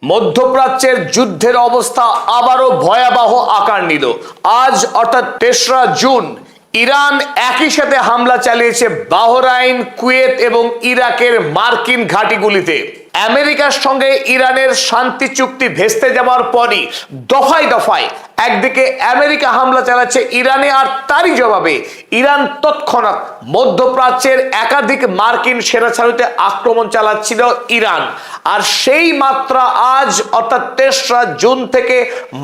মধ্যপ্রাচ্যের যুদ্ধের অবস্থা আবারও ভয়াবহ আকার নিল। আজ অর্থাৎ ৩রা জুন ইরান একই সাথে হামলা চালিয়েছে বাহরাইন, কুয়েত এবং ইরাকের মার্কিন ঘাঁটিগুলিতে। আমেরিকার সঙ্গে ইরানের শান্তি চুক্তি ভেস্তে যাওয়ার পরই দফায় দফায় একদিকে আমেরিকা হামলা চালাচ্ছে ইরানে, আর তারই জবাবে ইরান তৎক্ষণাৎ মধ্যপ্রাচ্যের একাধিক মার্কিন সেনা ছাউনিতে আক্রমণ চালাচ্ছিল ইরান। আর সেই মাত্রা আজ অর্থাৎ ৩রা জুন থেকে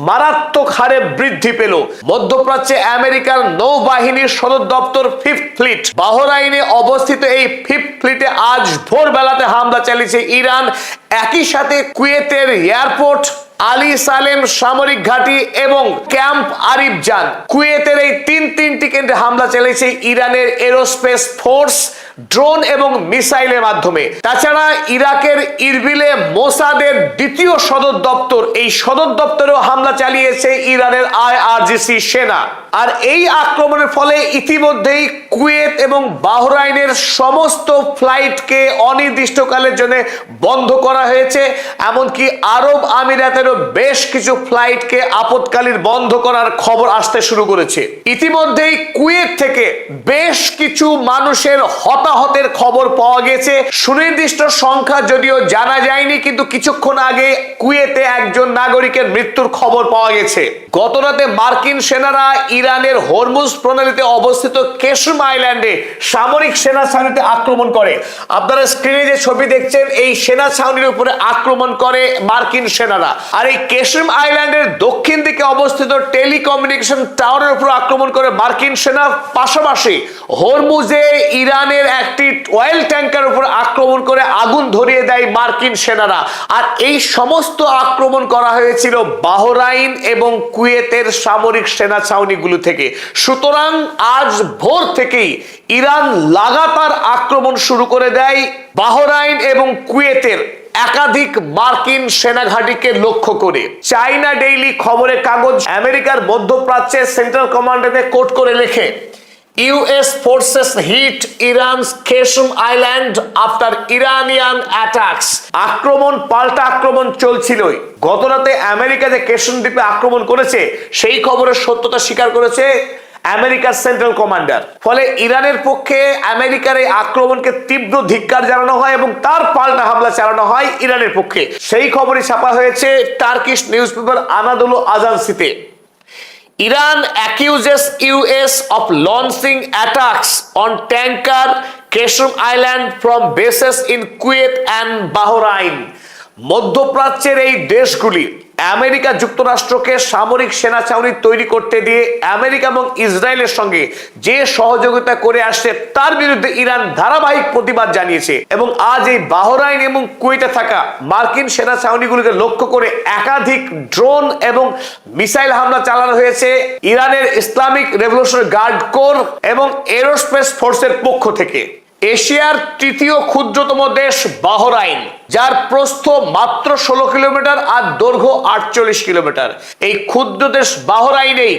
মারাত্মক হারে বৃদ্ধি পেল। মধ্যপ্রাচ্যে আমেরিকার নৌবাহিনীর সদর দপ্তর 5th ফ্লিট বাহরাইনে অবস্থিত এই 5th ফ্লিটে আজ ভোরবেলাতে হামলা চালিয়েছে ইরান। একই সাথে কুয়েতের এয়ারপোর্ট, আলী সালেম সামরিক ঘাঁটি এবং ক্যাম্প আরিফজান, কুয়েতের এই তিনটি কেন্দ্রে হামলা চালিয়েছে ইরানের এরোস্পেস ফোর্স ড্রোন এবং মিসাইলের মাধ্যমে। তাছাড়া ইরাকের ইরবিলে মোসাদের দ্বিতীয় সদর দপ্তর, এই সদর দপ্তরেও হামলা চালিয়েছে ইরানের আইআরজিসি সেনা। আর এই আক্রমণের ফলে ইতিমধ্যেই কুয়েত এবং বাহরাইনের সমস্ত ফ্লাইটকে অনির্দিষ্টকালের জন্য বন্ধ করা হয়েছে। এমনকি আরব আমিরাতেরও বেশ কিছু ফ্লাইটকে আপৎকালীন বন্ধ করার খবর আসতে শুরু করেছে। ইতিমধ্যেই কুয়েত থেকে বেশ কিছু মানুষের হতাহতের খবর পাওয়া গেছে। সুনির্দিষ্ট সংখ্যা যদিও জানা যায়নি, কিন্তু কিছুক্ষণ আগে কুয়েতে একজন নাগরিকের মৃত্যুর খবর পাওয়া গেছে। গতরাতে মার্কিন সেনারা ইরানের হরমুজ প্রণালীতে অবস্থিত কেশম আইল্যান্ডে সামরিক সেনা ছাউনিতে আক্রমণ করে। আপনারা স্ক্রিনে যে ছবি দেখছেন, এই সেনা ছাউনির উপরে আক্রমণ করে মার্কিন সেনারা। আর এই কেশম আইল্যান্ডের দক্ষিণ দিকে অবস্থিত টেলিকমিউনিকেশন টাওয়ারের উপর আক্রমণ করে মার্কিন সেনা। পাশাপাশি হরমুজে ইরানের একটি অয়েল ট্যাঙ্কার উপর আক্রমণ করে আগুন ধরিয়ে দেয় মার্কিন সেনারা। আর এই সমস্ত আক্রমণ করা হয়েছিল বাহরাইন এবং কুয়েতের সামরিক সেনা ছাউনিগুলো থেকে। সুতরাং আজ ভোর থেকেই ইরান লাগাতার আক্রমণ শুরু করে দেয় বাহরাইন এবং কুয়েতের একাধিক মার্কিন সেনা ঘাঁটিকে লক্ষ্য করে। চাইনা ডেইলি খবরের কাগজ আমেরিকার মধ্যপ্রাচ্যের সেন্ট্রাল কমান্ডারকে কোট করে লেখে, US forces hit Iran's Qasem Island after Iranian attacks. আক্রমণ পাল্টা আক্রমণ চলছিলই। গতরাতে আমেরিকা যে কেশম দ্বীপে আক্রমণ করেছে সেই খবরের সত্যতা স্বীকার করেছে আমেরিকার সেন্ট্রাল কমান্ডার। ফলে ইরানের পক্ষে আমেরিকার এই আক্রমণকে তীব্র ধিক্কার জানানো হয় এবং তার পাল্টা হামলা চালানো হয় ইরানের পক্ষে। সেই খবরই ছাপা হয়েছে টার্কিশ নিউজ পেপার আনাদোলু আজান্সিতে। Iran accuses US of launching attacks on tanker Qasem Island from bases in Kuwait and Bahrain. মধ্যপ্রাচ্যের এই দেশগুলি আমেরিকা যুক্তরাষ্ট্রকে সামরিক সেনা ছাউনি তৈরি করতে দিয়ে আমেরিকা এবং ইসরায়েলের সঙ্গে যে সহযোগিতা করে আসছে তার বিরুদ্ধে ইরান ধারাবাহিক প্রতিবাদ জানিয়েছে। এবং আজ এই বাহরাইন এবং কুয়েতে থাকা মার্কিন সেনা ছাউনিগুলিকে লক্ষ্য করে একাধিক ড্রোন এবং মিসাইল হামলা চালানো হয়েছে ইরানের ইসলামিক রেভলিউশনারি গার্ড কোর এবং এরোস্পেস ফোর্সের পক্ষ থেকে। এশিয়ার তৃতীয় ক্ষুদ্রতম দেশ বাহরাইন, যার প্রস্থ মাত্র 16 কিলোমিটার আর দৈর্ঘ্য 48 কিলোমিটার। এই ক্ষুদ্র দেশ বাহরাইনেই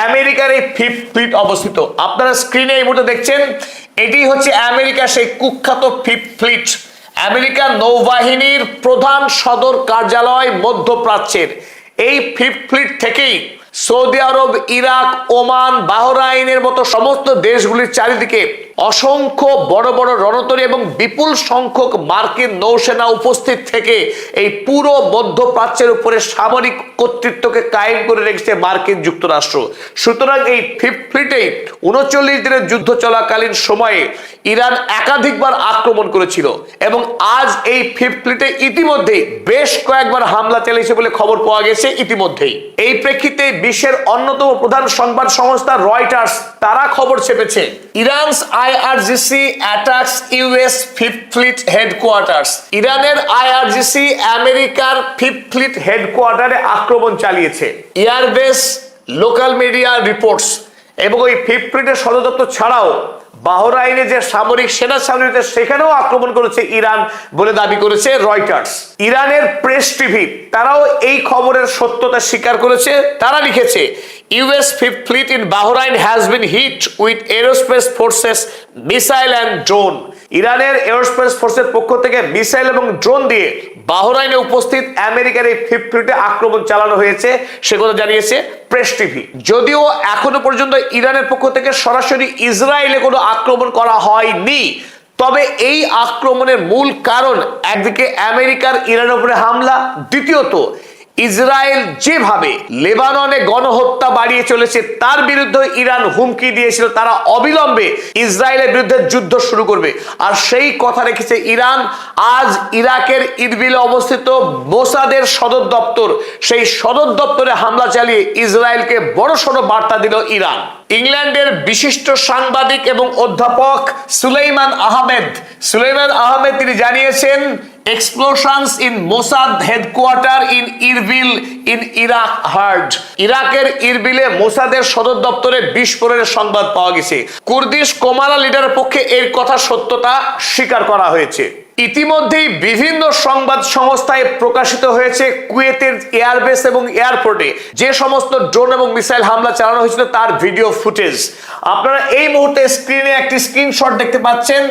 আমেরিকার এই 5th ফ্লিট অবস্থিত। আপনারা স্ক্রিনে এই মুহূর্তে দেখছেন, এটি হচ্ছে আমেরিকার সেই কুখ্যাত 5th ফ্লিট। আমেরিকার নৌবাহিনীর প্রধান সদর কার্যালয় মধ্যপ্রাচ্যের। এই 5th ফ্লিট থেকেই সৌদি আরব, ইরাক, ওমান, বাহরাইনের মতো সমস্ত দেশগুলির চারিদিকে অসংখ্য বড় বড় রণতরী এবং বিপুল সংখ্যক মার্কিন নৌসেনা উপস্থিত থেকে এই পুরো মধ্যপ্রাচ্যের উপরে সামরিক কর্তৃত্বকে কায়েম করে রেখেছে মার্কিন যুক্তরাষ্ট্র। সুতরাং এই 5th ফ্লিটে 39 দিনের যুদ্ধ চলাকালীন সময়ে ইরান একাধিকবার আক্রমণ করেছিল এবং আজ এই 5th ফ্লিটে ইতিমধ্যেই বেশ কয়েকবার হামলা চালিয়েছে বলে খবর পাওয়া গেছে ইতিমধ্যেই। এই প্রেক্ষিতে বিশ্বের অন্যতম প্রধান সংবাদ সংস্থা রয়টার্স তারা খবর ছেপেছে, Iran's IRGC attacks US 5th fleet headquarters. ইরানের আইআরজিসি আমেরিকার 5th ফ্লিট হেডকোয়ার্টারে আক্রমণ চালিয়েছে। এয়ারবেস, লোকাল মিডিয়া রিপোর্টস এবং ওই 5th ফ্লিটের সদর দপ্তর ছাড়াও বাহরাইনে যে সামরিক সেনা ছাউনিতে সেখানেও আক্রমণ করেছে ইরান বলে দাবি করেছে রয়টার্স। ইরানের প্রেস টিভি তারাও এই খবরের সত্যতা স্বীকার করেছে। তারা লিখেছে, US 5th fleet in Bahrain has been hit with aerospace forces, missile and drone. ইরানের এয়ারস্পেস ফোর্সের পক্ষ থেকে মিসাইল এবং ড্রোন দিয়ে বাহরাইনে উপস্থিত আমেরিকার এই ফিফথ ফ্লিটে আক্রমণ চালানো হয়েছে, সে কথা জানিয়েছে প্রেস টিভি। যদিও এখনো পর্যন্ত ইরানের পক্ষ থেকে সরাসরি ইসরায়েলে কোনো আক্রমণ করা হয়নি, তবে এই আক্রমণের মূল কারণ একদিকে আমেরিকার ইরানের উপরে হামলা, দ্বিতীয়ত ইসরায়েল যেভাবে লেবাননে গণহত্যা বাড়িয়ে চলেছে তার বিরুদ্ধে ইরান হুমকি দিয়েছিল তারা অবিলম্বে ইসরায়েলের বিরুদ্ধে যুদ্ধ শুরু করবে। আর সেই কথা রেখেছে ইরান। আজ ইরাকের ইরবিলে অবস্থিত মোসাদের সদর দপ্তর, সেই সদর দপ্তরে হামলা চালিয়ে ইসরায়েলকে বড়সড় বার্তা দিল ইরান। ইংল্যান্ডের বিশিষ্ট সাংবাদিক এবং অধ্যাপক সুলাইমান আহমেদ তিনি জানিয়েছেন, explosions in Mossad headquarter in Erbil in Iraq heard। ইরাকের ইরবিলে মোসাদের সদর দপ্তরে বিস্ফোরণের সংবাদ পাওয়া গেছে। কুর্দিশ কোমালা লিডারের পক্ষে এর কথা সত্যতা স্বীকার করা হয়েছে। ইতিমধ্যেই বিভিন্ন সংবাদ সংস্থায় প্রকাশিত হয়েছে কুয়েতের এয়ারবেস এবং এয়ারপোর্টে যে সমস্ত ড্রোন এবং মিসাইল হামলা চালানো হয়েছিল তার ভিডিও ফুটেজ। আপনারা এই মুহূর্তে স্ক্রিনে একটি স্ক্রিনশট দেখতে পাচ্ছেন,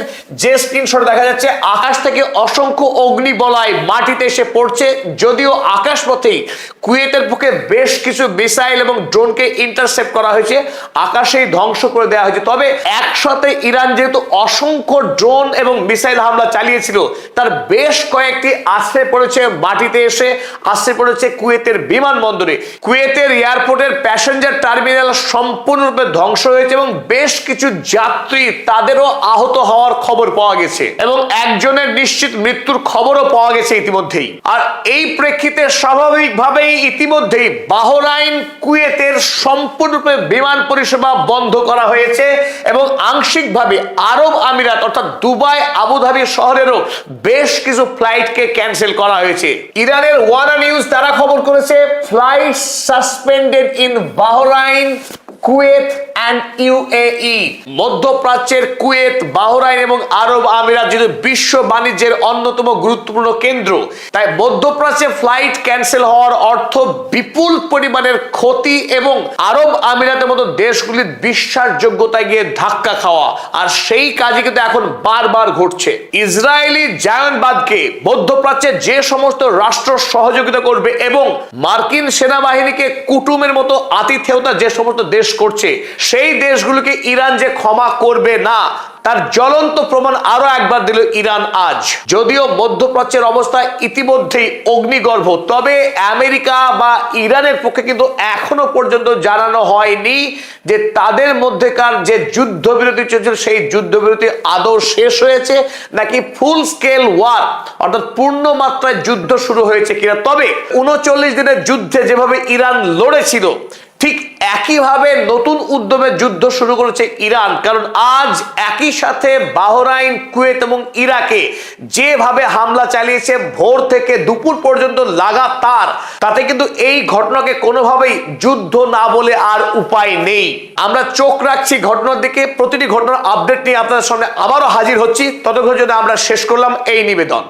যে স্ক্রিনশট দেখা যাচ্ছে আকাশ থেকে অসংখ্য অগ্নিবলয় মাটিতে এসে পড়ছে। যদিও আকাশপথেই কুয়েতের পক্ষে বেশ কিছু মিসাইল এবং ড্রোনকে ইন্টারসেপ্ট করা হয়েছে, আকাশেই ধ্বংস করে দেওয়া হয়েছে। তবে একসাথে ইরান যেহেতু অসংখ্য ড্রোন এবং মিসাইল হামলা চালিয়েছিল, তার বেশ কয়েকটি আশ্রয় পড়েছে মাটিতে এসে, আশ্রয় পড়েছে কুয়েতের বিমানবন্দরে। কুয়েতের এয়ারপোর্টের প্যাসেঞ্জার টার্মিনাল সম্পূর্ণরূপে ধ্বংস হয়েছে এবং বেশ কিছু যাত্রী তাদেরও আহত হওয়ার খবর পাওয়া গেছে এবং একজনের নিশ্চিত মৃত্যুর খবরও পাওয়া গেছে ইতিমধ্যেই। আর এই প্রেক্ষিতে স্বাভাবিকভাবেই ইতিমধ্যেই বাহরাইন কুয়েতের সম্পূর্ণরূপে বিমান পরিষেবা বন্ধ করা হয়েছে এবং আংশিকভাবে আরব আমিরাত অর্থাৎ দুবাই, আবুধাবি শহরেরও বেশ কিছু ফ্লাইটকে ক্যান্সেল করা হয়েছে। ইরানের ওয়ানা নিউজ তারা খবর করেছে, flight suspended in Bahrain, Kuwait and UAE. মধ্যপ্রাচ্যের কুয়েত, বাহরাইন এবং আরব আমিরাত যেহেতু বিশ্ব বাণিজ্যের অন্যতম গুরুত্বপূর্ণ কেন্দ্র, তাই মধ্যপ্রাচ্যে ফ্লাইট ক্যান্সেল হওয়ার অর্থ বিপুল পরিমাণের ক্ষতি এবং আরব আমিরাতের মতো দেশগুলির বিশ্বাসযোগ্যতায় গিয়ে ধাক্কা খাওয়া। আর সেই কাজই কিন্তু এখন বারবার ঘটছে। ইসরায়েলি জায়নবাদকে মধ্যপ্রাচ্যে যে সমস্ত রাষ্ট্র সহযোগিতা করবে এবং মার্কিন সেনাবাহিনীকে কুটুমের মতো আতিথেয়তা যে সমস্ত দেশ করছে, সেই দেশগুলোকে ইরান যে ক্ষমা করবে না তার জ্বলন্ত প্রমাণ আরো একবার দিল ইরান আজ। যদিও মধ্যপ্রাচ্যের অবস্থা ইতিমধ্যেই অগ্নিগর্ভ, তবে আমেরিকা বা ইরানের পক্ষে কিন্তু এখনো পর্যন্ত জানানো হয়নি যে তাদের মধ্যেকার যে যুদ্ধবিরতি চলছিল সেই যুদ্ধবিরতি আদৌ শেষ হয়েছে নাকি ফুল স্কেল ওয়ার অর্থাৎ পূর্ণ মাত্রায় যুদ্ধ শুরু হয়েছে কিনা। তবে 39 দিনের যুদ্ধে যেভাবে ইরান লড়েছিল, ঠিক একইভাবে নতুন উদ্যমে যুদ্ধ শুরু করেছে ইরান। কারণ আজ একই সাথে বাহরাইন, কুয়েত এবং ইরাকে যেভাবে হামলা চালিয়েছে ভোর থেকে দুপুর পর্যন্ত লাগাতার, তাতে কিন্তু এই ঘটনাকে কোনোভাবেই যুদ্ধ না বলে আর উপায় নেই। আমরা চোখ রাখছি ঘটনার দিকে, প্রতিটি ঘটনার আপডেট নিয়ে আপনাদের সামনে আবারও হাজির হচ্ছি। ততক্ষণ জন্য আমরা শেষ করলাম এই নিবেদন।